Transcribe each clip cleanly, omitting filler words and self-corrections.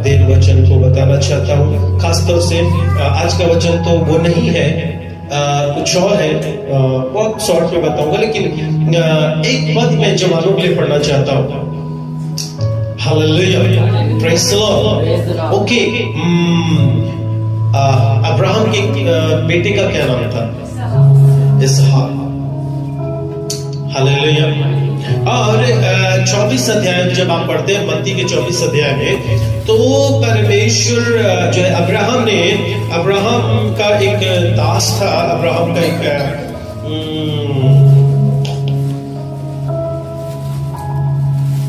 देर वचन को बताना चाहता हूँ। खासतौर से आज का वचन तो वो नहीं है, कुछ और है, बहुत शॉर्ट में बताऊंगा, लेकिन एक पद मैं जवानों के लिए पढ़ना चाहता हूँ। Hallelujah, praise the Lord. Okay, Abraham के बेटे का क्या नाम था? इसहाक। हालेलुया। और 24 अध्याय जब आप पढ़ते हैं मत्ती के 24 अध्याय में, तो परमेश्वर जो है अब्राहम का एक दास था, अब्राहम का एक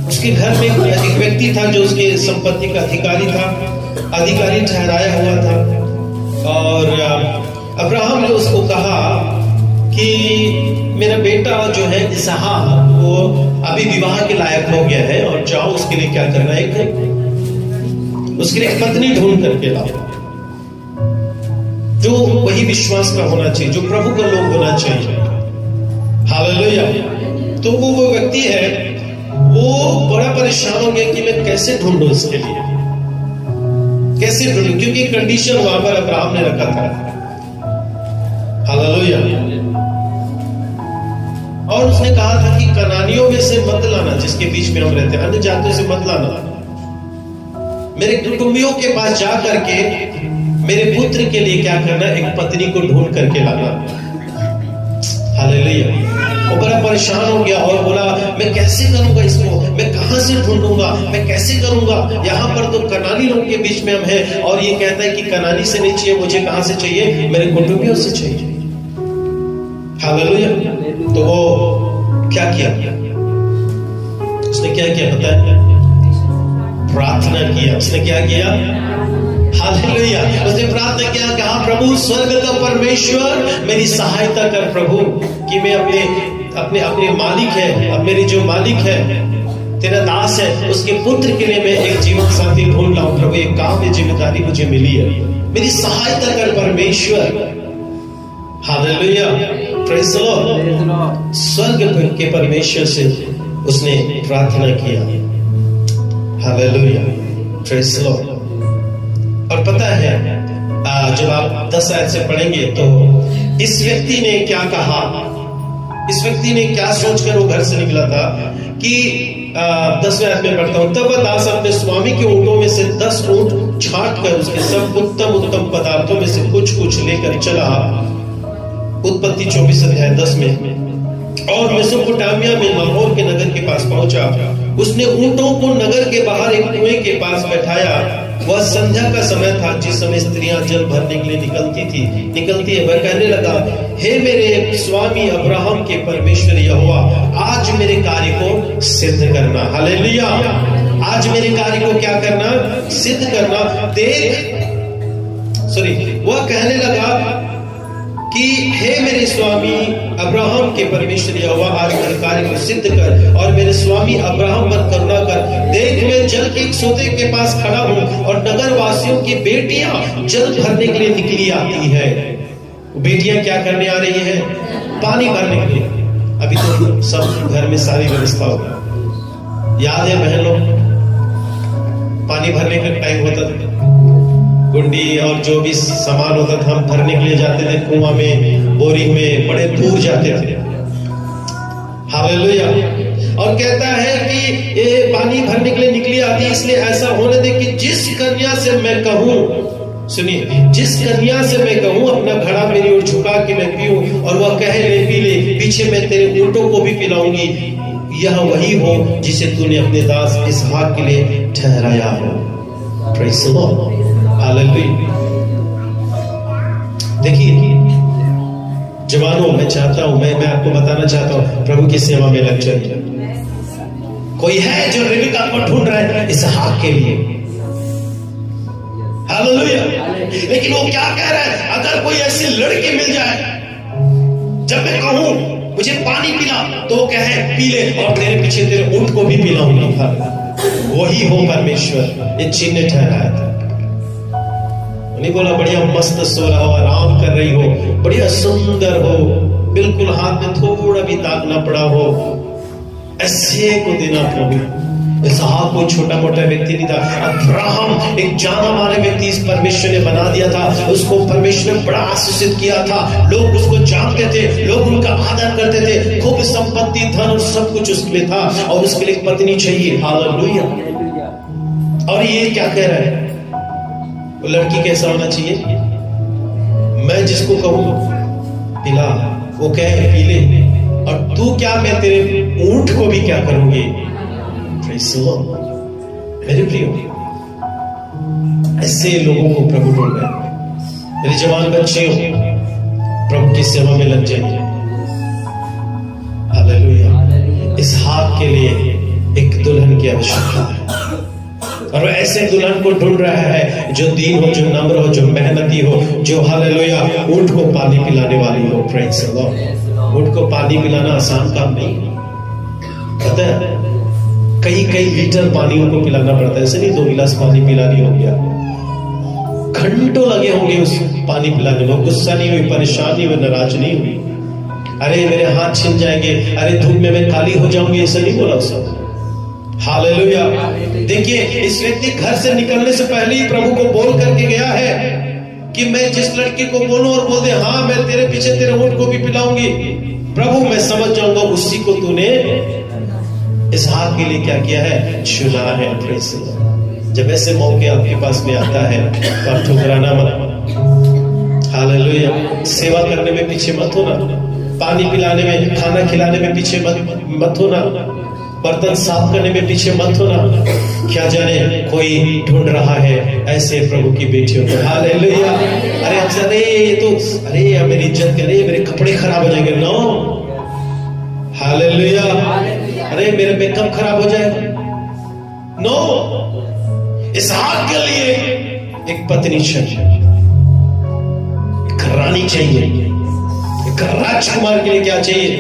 उसके घर में एक व्यक्ति था जो उसके संपत्ति का अधिकारी ठहराया हुआ था। और अब्राहम ने उसको कहा कि मेरा बेटा जो है इसहाक वो अभी विवाह के लायक हो गया है, और जाओ उसके लिए क्या करना है, उसके लिए एक पत्नी ढूंढ करके लाओ जो वही विश्वास का होना चाहिए, जो प्रभु का लोग होना चाहिए। हालेलुया। तो वो व्यक्ति है, वो बड़ा परेशान हो गया कि मैं कैसे ढूंढूं इसके लिए, कैसे ढूंढूं, क्योंकि कंडीशन वहां पर अब्राहम ने रखा था। हालेलुया। और उसने कहा था कि कनानियों में से मत लाना, जिसके बीच में हम रहते हैं, अन्य जातियों से मत लाना, मेरे कुटुंबियों के पास जा करके मेरे पुत्र के लिए क्या करना, एक पत्नी को ढूंढ करके लाना। हालेलुया। वो बड़ा परेशान हो गया और बोला मैं कैसे करूंगा इसको, मैं कहां से ढूंढूंगा, मैं कैसे करूंगा, यहाँ पर तो कनानी लोग के बीच में हम हैं, और ये कहता है कि कनानी से नहीं चाहिए, मुझे कहां से चाहिए, मेरे कुटुंबियों से चाहिए। हालेलुया। तो वो क्या किया, उसने क्या किया पता है? प्रार्थना किया। उसने क्या किया? हालेलुया। उसने प्रार्थना किया, कहा प्रभु स्वर्ग का परमेश्वर मेरी सहायता कर प्रभु, कि मैं अपने मालिक है, अब मेरे जो मालिक है तेरा दास है, उसके पुत्र के लिए मैं एक जीवन साथी ढूंढ लाऊं प्रभु, एक काम में जिम्मेदारी मुझे मिली है, मेरी सहायता कर परमेश्वर। Hallelujah, praise the Lord. स्वर्ग के परमेश्वर से उसने प्रार्थना किया। Hallelujah, praise the Lord. और पता है जब आप 10 आयत से पढ़ेंगे तो इस व्यक्ति ने क्या कहा, इस व्यक्ति ने क्या सोचकर वो घर से निकला था कि 10वें आयत में पढ़ता हूं, तब वह दास अपने स्वामी के ऊंटों में से 10 ऊंट छांट कर उसके सब उत्तम पदार्थों में से कुछ लेकर चला। उत्पत्ति 24 अध्याय 10 में, और मेसोपोटामिया में नाहोर के नगर के पास पहुंचा। उसने ऊंटों को नगर के बाहर एक कुएं के पास बैठाया। वह संध्या का समय था, जिस समय स्त्रियां जल भरने के लिए निकलती है। वह कहने लगा, हे मेरे स्वामी अब्राहम के परमेश्वर यहोवा, आज मेरे कार्य को सिद्ध करना। हालेलुया। आज मेरे कार्य को क्या करना? सिद्ध करना। वह कहने लगा कि हे मेरे स्वामी अब्राहम के परमेश्वर यहोवा, आज मेरे कार्य को सिद्ध कर और मेरे स्वामी अब्राहम पर करुणा कर। देख मैं जल के एक सोते के पास खड़ा हूँ, और नगर वासियों की बेटियां जल भरने के लिए निकली आती है। बेटियां क्या करने आ रही है? पानी भरने के लिए। अभी तो सब घर में सारी व्यवस्था होगी। याद है बहन लोग, पानी भरने का टाइम होता था, गुंडी और जो भी सामान होता था हम भरने के लिए जाते थे, कुआं में, बोरिंग में, बड़े दूर जाते थे। हालेलुया। और कहता है कि ये पानी भरने के लिए निकली आती है, इसलिए ऐसा होने दे कि जिस कन्या से मैं कहूं, सुनिए, जिस कन्या से मैं कहूं अपना घड़ा मेरी ओर झुका के मैं पीऊं, और वह कहे ले पी ले, पीछे मैं तेरे ऊंटों को भी पिलाऊंगी, यह वही हो जिसे तूने अपने दास इसहाक के लिए ठहराया हो। Praise the Lord. हालेलुया। देखिए जवानों, मैं चाहता हूं, मैं आपको बताना चाहता हूं, प्रभु की सेवा में लग जाइए। कोई है जो रिबका को ढूंढ रहा है इसहाक के लिए। हालेलुया। लेकिन वो क्या कह रहा है, अगर कोई ऐसी लड़की मिल जाए, जब मैं कहूं मुझे पानी पिला, तो वो कहे पी ले, और तेरे पीछे तेरे ऊंट को भी पिलाऊंगा, वही हो परमेश्वर। ये चिन्ह ठहराया था। नहीं बोला बढ़िया मस्त सो रहा हो, आराम कर रही हो, बढ़िया सुंदर हो, बिल्कुल हाथ में थोड़ा भी दाग ना पड़ा हो, ऐसे को देना प्रभु। इसहाक कोई छोटा मोटा व्यक्ति नहीं था। अब्राहम एक जाना माने व्यक्ति इस परमेश्वर ने बना दिया था। उसको परमेश्वर ने बड़ा आशीषित किया था। लोग उसको जानते थे, लोग उनका आदर करते थे। खूब संपत्ति, धन और सब कुछ उसमें था और उसके लिए एक पत्नी चाहिए। हालेलुया। और ये क्या कह रहा है, वो लड़की कैसा होना चाहिए? मैं जिसको कहूं पिला, वो कहे पी ले, और तू क्या, मैं तेरे ऊंट को भी क्या करूंगी। मेरे प्रियो, ऐसे लोगों को प्रभु ढूंढ रहे हैं। मेरे जवान बच्चे हो, प्रभु की सेवा में लग जाइए। हालेलुया। इस हाथ के लिए एक दुल्हन की आवश्यकता है, और वो ऐसे दुल्हन को ढूंढ रहा है जो दीन हो, जो नम्र हो, जो मेहनती हो, जो हालेलुया ऊंट को पानी पिलाने वाली हो। Praise the Lord. ऊंट को पानी पिलाना आसान काम नहीं, पता है? कई लीटर पानी उनको पिलाना पड़ता है। ऐसे नहीं 2 गिलास पानी पिलानी हो गया, घंटों लगे होंगे उस पानी पिलाने में। गुस्सा नहीं हुई, परेशान नहीं हुई, नाराज नहीं हुई। अरे मेरे हाथ छिन जाएंगे, अरे धूप में मैं काली हो जाऊंगी, ऐसा नहीं बोला उसने। हालेलुया। देखिए, इस व्यक्ति घर से निकलने से पहले ही प्रभु को बोल करके गया है कि मैं जिस लड़की को बोलूं और बोल दे हाँ मैं तेरे पीछे तेरे ऊंट को भी पिलाऊंगी, प्रभु मैं समझ जाऊंगा उसी को तूने इस हाथ के लिए क्या किया है, चुना है। Praise the Lord. जब ऐसे मौके आपके पास में आता है तो आप ठुकराना मत। हालेलुया। सेवा करने में पीछे मत होना, पानी पिलाने में, खाना खिलाने में पीछे मत होना, बर्तन साफ करने में पीछे मत होना। क्या जाने कोई ढूंढ रहा है ऐसे प्रभु की बेटियों को। हालेलुया। अरे अरे ये तो, अरे मेरी इज्जत करे, मेरे कपड़े खराब हो जाएंगे। नो। हालेलुया। अरे मेरा मेकअप खराब हो जाएगा। नो। इस हाथ के लिए एक पत्नी चाहिए, एक रानी चाहिए। एक राजकुमार के लिए क्या चाहिए?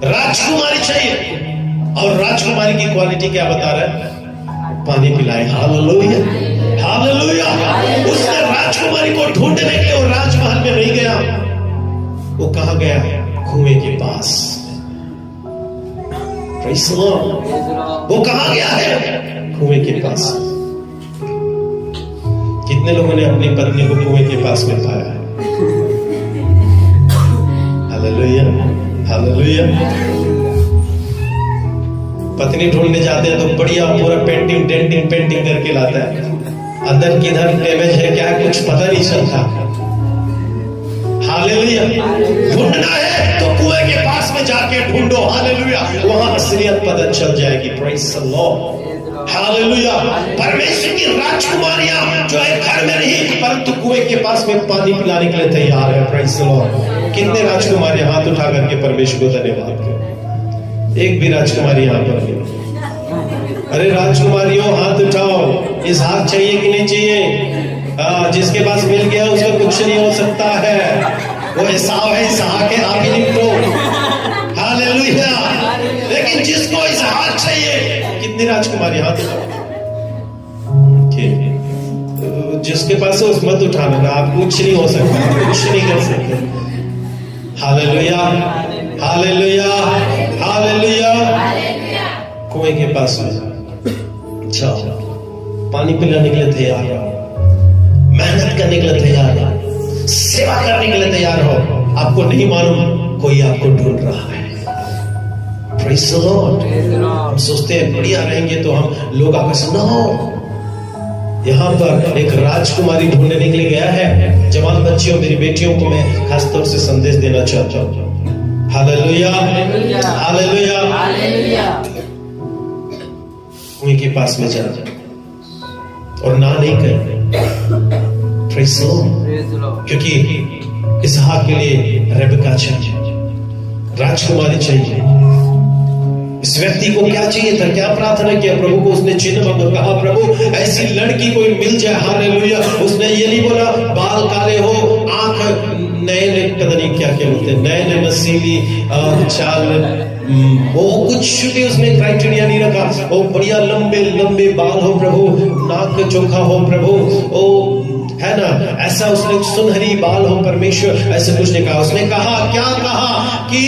राजकुमारी चाहिए। और राजकुमारी की क्वालिटी क्या बता रहा है? पानी पिलाए। हालेलुया। हालेलुया। उसने राजकुमारी को ढूंढने के लिए वो राजमहल में नहीं गया, वो कहां गया? कुएं के पास। Praise the Lord. वो कहां गया है? कुएं के पास। कितने लोगों ने अपनी पत्नी को कुएं के पास में पाया है? हालेलुया। हालेलुया। पत्नी ढूंढने जाते हैं तो बढ़िया पूरा पेंटिंग करके लाता है। अंदर किधर डैमेज है क्या है कुछ पता नहीं चलता। हालेलुया। ढूंढना है तो कुएं के पास में जाके ढूंढो। हालेलुया। वहां असलियत पता चल जाएगी। Praise the Lord. हालेलुया। परमेश्वर की राजकुमारियां जो है घर में नहीं परंतु कुएं के पास में पानी पिलाने के लिए तैयार है। Praise the Lord. कितने राजकुमारियां हाथ उठा करके परमेश्वर को धन्यवाद करें। एक भी राजकुमारी यहां पर नहीं। अरे राजकुमारियों हाथ उठाओ। इस हाथ चाहिए कि नहीं चाहिए? जिसके पास मिल गया उसका कुछ नहीं हो सकता है। वो एसाव है, इसहाक है, आप ही निपटो। हालेलुया। लेकिन जिसको इस हाथ चाहिए, कितनी राजकुमारी हाथ उठाओ। जिसके पास है उस मत उठाना ना, आप कुछ नहीं हो सकता, कुछ नहीं कर सकते। हालेलुया। हालेलुया। हालेलुया। कुएं के पास में जाओ, पानी पिलाने के लिए तैयार रहो, मेहनत करने के लिए तैयार रहो, सेवा करने के लिए तैयार हो। आपको नहीं मालूम कोई आपको ढूंढ रहा है। Praise the Lord. हम सोचते हैं बढ़िया रहेंगे तो हम लोग आपस न हो। यहाँ पर एक राजकुमारी ढूंढने के लिए गया है। जवान बच्चियों, मेरी बेटियों को मैं खासतौर से संदेश देना चाहता हूँ। हालेलुया। हालेलुया। हालेलुया। कुएं के पास में जाना और ना नहीं करना। Praise the Lord. क्योंकि इसहाक के लिए रेबेका चाहिए, राजकुमारी चाहिए। इस व्यक्ति को क्या चाहिए था, क्या प्रार्थना किया प्रभु को? उसने चिन्ह मांगा, कहा प्रभु ऐसी लड़की कोई मिल जाए। हालेलुया। उसने ये नहीं बोला बाल काले हो, आंख नए पता नहीं क्या क्या बोलते, नए नसीली चाल, वो कुछ भी उसने क्राइटेरिया नहीं रखा। वो बढ़िया लंबे लंबे बाल हो प्रभु, नाक चोखा हो प्रभु, ओ है ना, ऐसा उसने सुनहरी बाल हो परमेश्वर, ऐसे कुछ नहीं कहा। उसने कहा क्या कहा कि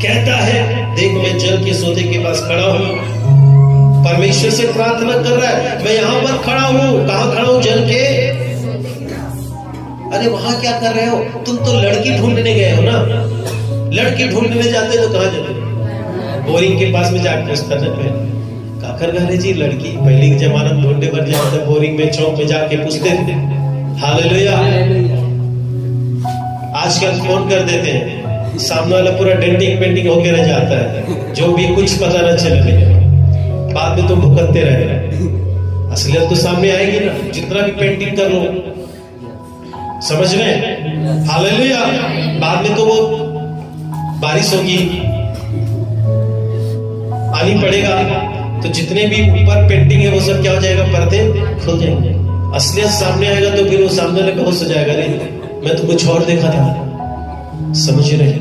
कहता है देख मैं जल के सोते के पास खड़ा हूँ। परमेश्वर से प्रार्थना कर रहा है, मैं यहाँ पर खड़ा हूँ। कहाँ खड़ा हूँ? जल के। अरे वहां क्या कर रहे हो? तुम तो लड़की ढूंढने गए हो ना। लड़की ढूंढने जाते तो कहाँ जाते? बोरिंग के पास में जाके पूछता था काकर गारे जी लड़की। पहले के जमाने में ढूंढने पर जाते, बोरिंग में चौक में जाके पूछते थे। हालेलुया। आजकल फोन कर देते हैं, सामने वाला पूरा डेंटिंग पेंटिंग होके रह जाता है, जो भी कुछ पता न चले, बाद में तुम भुगतते रहे। असलियत तो सामने आएगी ना, जितना भी पेंटिंग कर लो। समझ रहे हैं? हालेलुया। बाद में तो वो बारिश होगी, पानी पड़ेगा, तो जितने भी ऊपर पेंटिंग है वो सब क्या हो जाएगा? पर्दे खुल जाएंगे। असलियत सामने आएगा तो फिर वो सामने वाले होश हो जाएगा, नहीं मैं तो कुछ और देखा था। समझ रहे?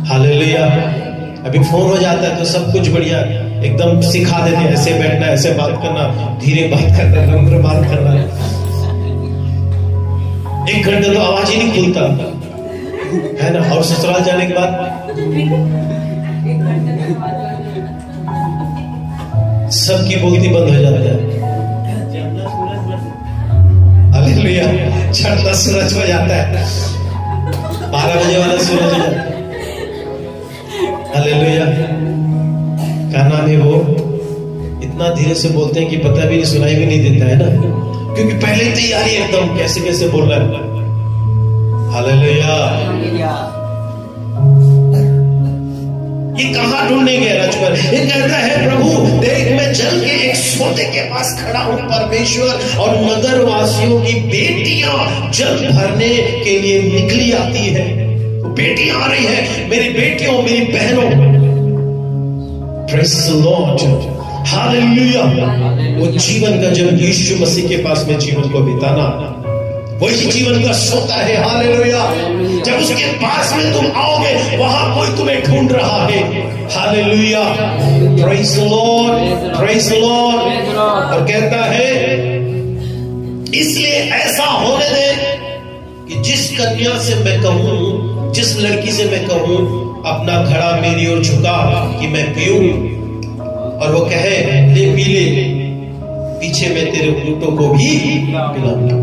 हालेलुया। अभी फोन हो जाता है तो सब कुछ बढ़िया एकदम सिखा देते हैं, ऐसे बैठना, ऐसे बात करना, धीरे बात करना, नम्र बात करना। 1 घंटे तो आवाज ही नहीं खुलता है ना। और ससुराल जाने के बाद सबकी बोलती बंद हो जाता है। हालेलुया। चढ़ता सूरज हो जाता है, 12 बजे वाला सूरज हो जाता है। हालेलुया। क्या नाम है वो? इतना धीरे से बोलते हैं कि पता भी नहीं, सुनाई भी नहीं देता है ना, क्योंकि पहले तैयारी एकदम कैसे कैसे बोल रहा है। हालेलुया। ये कहां ढूंढने गया राजकुमार? ये कहता है प्रभु देख मैं जल के एक सोते के पास खड़ा हूं परमेश्वर, और नगर वासियों की बेटियां जल भरने के लिए निकली आती है। बेटियां आ रही है, मेरी बेटियों, मेरी बहनों। Praise the Lord. हालेलुया। वो जीवन का जब यीशु मसीह के पास में जीवन को बिताना, वही जीवन का सोता है। हालेलुया। जब उसके पास में तुम आओगे, वहां कोई तुम्हें ढूंढ रहा है। Hallelujah. Praise the Lord, praise the Lord. और कहता है इसलिए ऐसा होने दे कि जिस कन्या से मैं कहूं, जिस लड़की से मैं कहूं अपना घड़ा मेरी ओर झुका कि मैं पीऊं, और वो कहे ले पी ले, पीछे मैं तेरे ऊँटों को भी पिलाऊंगा।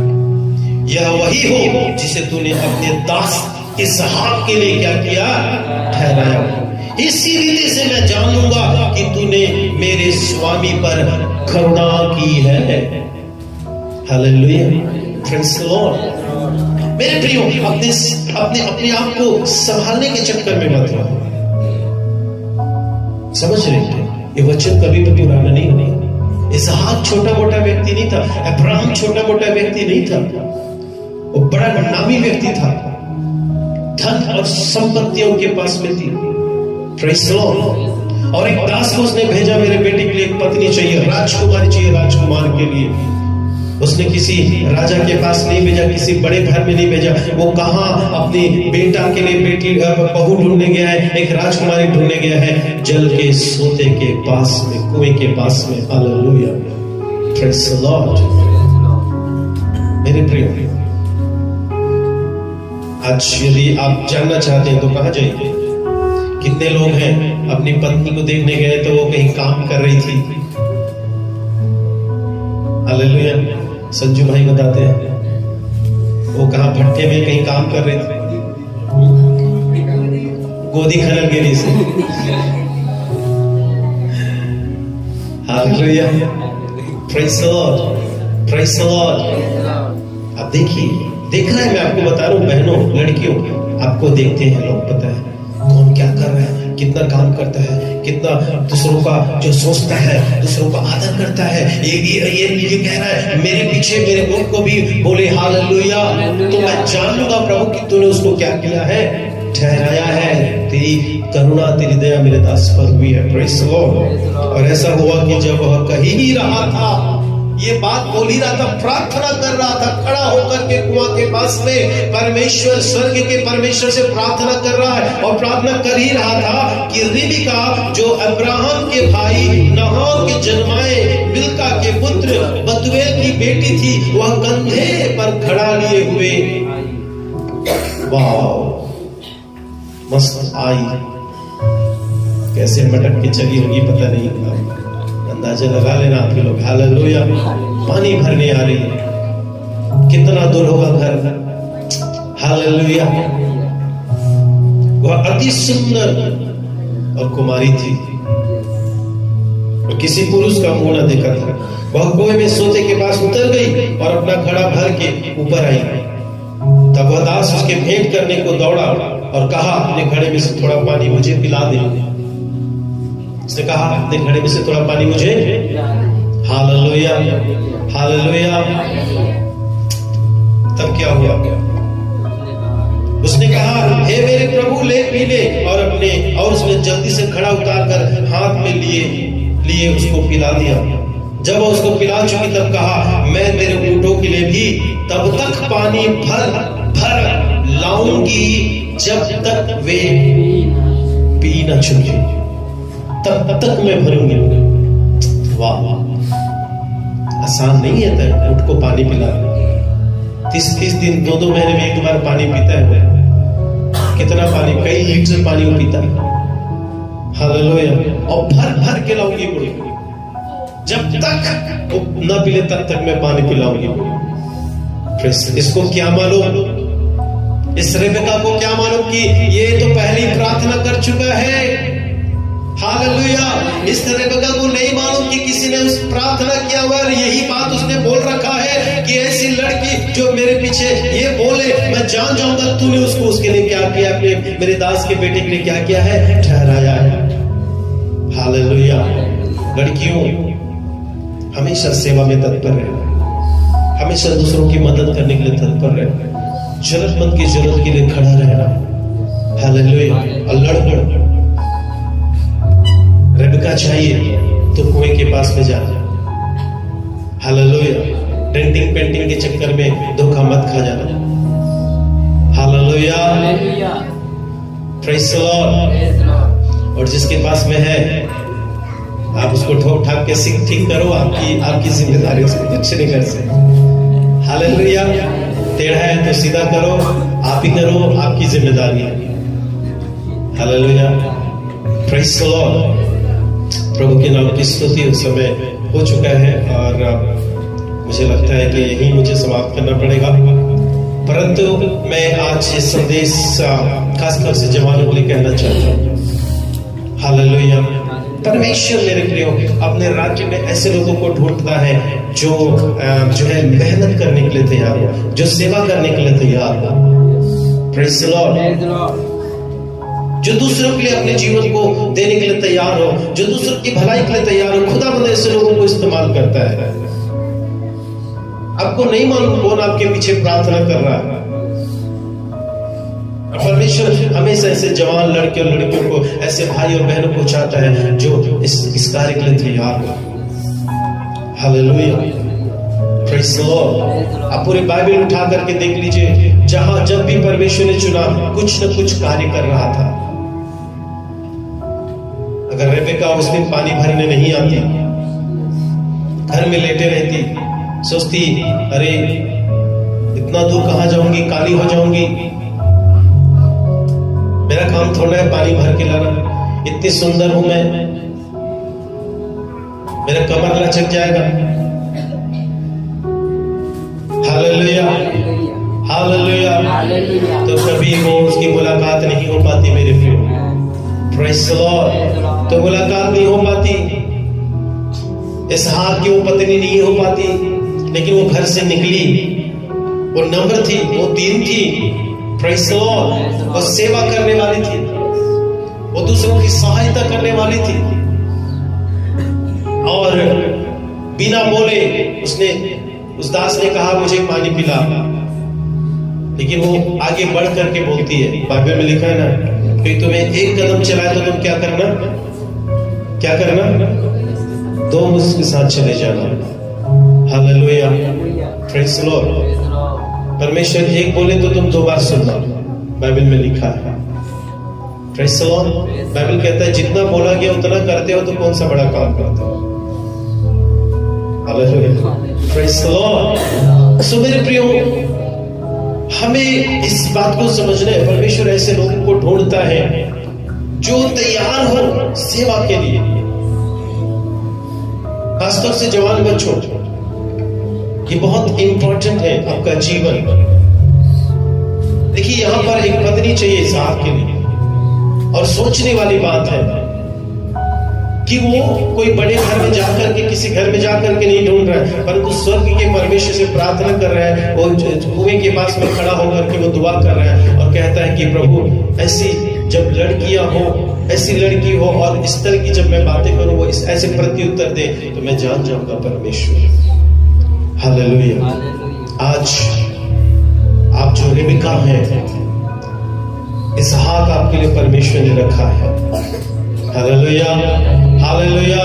यह वही हो जिसे तूने अपने दास इसहाक के लिए क्या किया? ठहराया। इसी रीति से मैं जान लूंगा कि तूने मेरे स्वामी पर करुणा की है। हालेलुया। Praise the Lord. मेरे प्रियो, अपने आप को संभालने के चक्कर में मत रहो। समझ रहे हैं? ये वचन कभी भी पुराना नहीं होगा। इसहाक छोटा मोटा व्यक्ति नहीं था, अब्राहम छोटा मोटा व्यक्ति नहीं था, वो बड़ा नामी व्यक्ति था। धन और संपत्तियों के पास में थी। Praise the Lord. और एक दास को उसने भेजा, मेरे बेटे के लिए एक पत्नी चाहिए, राजकुमारी चाहिए, राजकुमार के लिए। उसने किसी राजा के पास नहीं भेजा, किसी बड़े घर में नहीं भेजा। वो कहां अपने बेटा के लिए बेटी बहू ढूंढने गया है, एक राजकुमारी ढूंढने गया है, जल के सोते के पास में, कुएं के पास में। हालेलुया। Praise the Lord. मेरे प्रिय, आज यदि आप जानना चाहते हैं तो कहां जाइए? कितने लोग हैं अपनी पत्नी को देखने गए तो वो कहीं काम कर रही थी। हालेलुया। संजू भाई बताते हैं वो कहां भट्टे में कहीं काम कर रहे थे, गोदी खनन गिरी से। Hallelujah. Praise the Lord, praise the Lord. अब देखिए, देख रहा है, मैं आपको बता रहा हूं बहनों, लड़कियों, आपको देखते हैं लोग, पता है कौन क्या कर रहा है, कितना काम करता है, कितना दूसरों का जो सोचता है, दूसरों का आदर करता है। ये कह रहा है मेरे पीछे मेरे मुख को भी बोले हालेलुया, तो मैं जान लूंगा प्रभु कि तूने उसको क्या किया है? ठहराया है। तेरी करुणा, तेरी दया मेरे दास पर हुई है। Praise the Lord. और ऐसा हुआ कि जब वह कह ही रहा था, ये बात बोल ही रहा था, प्रार्थना कर रहा था, खड़ा होकर के कुआं के पास में परमेश्वर, स्वर्ग के परमेश्वर से प्रार्थना कर रहा है, और प्रार्थना कर ही रहा था कि रिबका जो अब्राहम के भाई नहोर के जन्माए मिल्का के पुत्र बतूएल की बेटी थी, वह कंधे पर खड़ा लिए हुए, वाह मस्त आई। कैसे मटक के चली होगी पता नहीं, अंदाजा लगा लेना आपके लोग। हालेलुया। पानी भरने आ रही है, कितना दूर होगा घर। हालेलुया। वह अति सुंदर और कुमारी थी और किसी पुरुष का मुंह न देखा था। वह कुएं में सोते के पास उतर गई और अपना घड़ा भर के ऊपर आई। तब वह दास उसके भेंट करने को दौड़ा और कहा, अपने घड़े में से थोड़ा पानी मुझे पिला दे। उसने कहा, अपने घड़े में से थोड़ा पानी मुझे। Hallelujah, hallelujah. तब क्या हुआ? उसने कहा, हे मेरे प्रभु ले पी ले, और उसने जल्दी से घड़ा उतार कर हाथ में लिए उसको पिला दिया। जब वह उसको पिला चुकी तब कहा, मैं तेरे ऊँटों के लिए भी तब तक पानी भर लाऊंगी जब तक वे पी न चुके, तब तक मैं भरूंगी। वाह, आसान नहीं है ऊँट को पानी पिलाना। 30 दिन 2 महीने में एक बार पानी पीता है। कितना पानी, कई लीटर पानी वो पीता है। हालेलुया। और भर के लाऊंगी बोली, जब तक वो न पिले तब तक मैं पानी पिलाऊंगी। इसको क्या मालूम, इस रेबेका को क्या मालूम कि ये तो पहली प्रार्थना कर चुका है। हालेलुया। इस रेबेका को नहीं मालूम कि किसी ने उस प्रार्थना किया हुआ है। यही बात उसने बोल रखा है कि ऐसी लड़की जो मेरे पीछे ये बोले, मैं जान जाऊंगा तूने उसको उसके लिए क्या किया, अपने मेरे दास के बेटे के लिए क्या किया है, ठहराया है। हालेलुया। लड़कियों, हमेशा सेवा में तत्पर रहना, हमेशा दूसरों की मदद करने के लिए तत्पर रहना, जरूरतमंद की जरूरत के लिए खड़ा रहना। हालेलुया। और लड़कों, रेबेका चाहिए तो कुएं के पास में जाना। हालेलुया। डेंटिंग पेंटिंग के चक्कर में धोखा मत खा जाना। हालेलुया। Praise the Lord. और जिसके पास में है, आप उसको ठोक ठाक के ठीक करो, आपकी जिम्मेदारी, उसको कुछ नहीं कर सकते। हालेलुया। टेढ़ा है तो सीधा करो, आप ही करो, आपकी जिम्मेदारी है। हालेलुया। Praise the lord. प्रभु के नाम की स्तुति। उस समय हो चुका है और मुझे लगता है कि यही मुझे समाप्त करना पड़ेगा, परंतु मैं आज ये संदेश खासकर से जवानों के लिए कहना चाहता हूँ। हालेलुया। परमेश्वर मेरे प्रियो अपने राज्य में ऐसे लोगों को ढूंढता है जो है मेहनत करने के लिए तैयार हो, जो सेवा करने के लिए तैयार हो। Praise the Lord. जो दूसरों के लिए अपने जीवन को देने के लिए तैयार हो, जो दूसरों की भलाई के लिए तैयार हो। खुदावंद ऐसे लोगों को इस्तेमाल करता है। आपको नहीं मालूम कौन आपके पीछे प्रार्थना कर रहा है। परमेश्वर हमेशा ऐसे जवान लड़के और लड़कियों को, ऐसे भाई और बहनों को चाहता है जो इस कार्य के लिए तैयार हो। हालेलुया। Praise the Lord. आप पूरी बाइबल उठा करके देख लीजिए, जहां जब भी परमेश्वर ने चुना, कुछ न कुछ कार्य कर रहा था। अगर रेबेका उस दिन पानी भरने नहीं आती, घर में लेटे रहती, सोचती, अरे इतना दूर कहां जाऊंगी, काली हो जाऊंगी, मेरा काम थोड़ा है पानी भर के लाना, इतनी सुंदर हूं मैं, मेरा कमर लचक जाएगा। Hallelujah, hallelujah. तो कभी वो उसकी मुलाकात नहीं हो पाती मेरे प्रियो। Praise the Lord. तो मुलाकात नहीं हो पाती, इसहाक की वो पत्नी नहीं हो पाती, लेकिन वो घर से निकली, वो नम्र थी, वो दीन थी। Praise the Lord. वो सेवा करने वाली थी, वो दूसरों की सहायता करने वाली थी, और बिना बोले उस दास ने कहा मुझे पानी पिला, लेकिन वो आगे बढ़ करके बोलती है। बाइबल में लिखा है ना, कि तुम्हें एक कदम चलाए तो तुम क्या करना, 2 उसके साथ चले जाना। हालेलुया। Praise the Lord. परमेश्वर एक बोले तो तुम 2 बार सुनना, बाइबल में लिखा है। Praise the Lord. बाइबल कहता है जितना बोला गया उतना करते हो तो कौन सा बड़ा काम करते हो। हालेलुया। Praise the lord. सो मेरे प्रियो, हमें इस बात को समझना है, परमेश्वर ऐसे लोगों को ढूंढता है जो तैयार हो सेवा के लिए। खासतौर से जवान बच्चों, ये बहुत इंपॉर्टेंट है आपका जीवन। देखिए यहां पर एक पत्नी चाहिए साथ के लिए, और सोचने वाली बात है कि वो कोई बड़े घर में जाकर के, किसी घर में जाकर के नहीं ढूंढ रहा है, परंतु स्वर्ग के परमेश्वर से प्रार्थना कर रहा है। वो कुएं के पास में खड़ा होकर के वो दुआ कर रहा है और कहता है कि प्रभु ऐसी जब लड़कियां हो, ऐसी लड़की हो और इस तरह की जब मैं बातें करूं वो ऐसे प्रत्युत्तर दे तो मैं जान जाऊंगा परमेश्वर। हालेलुया। आज आप जो रेबिका हैं, इसहाक आपके लिए परमेश्वर ने रखा है। Hallelujah, hallelujah,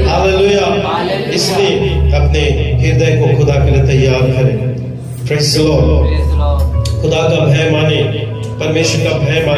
hallelujah. इसलिए अपने हृदय को खुदा के लिए तैयार करें। Praise the Lord. खुदा का भय माने, परमेश्वर का भय माने।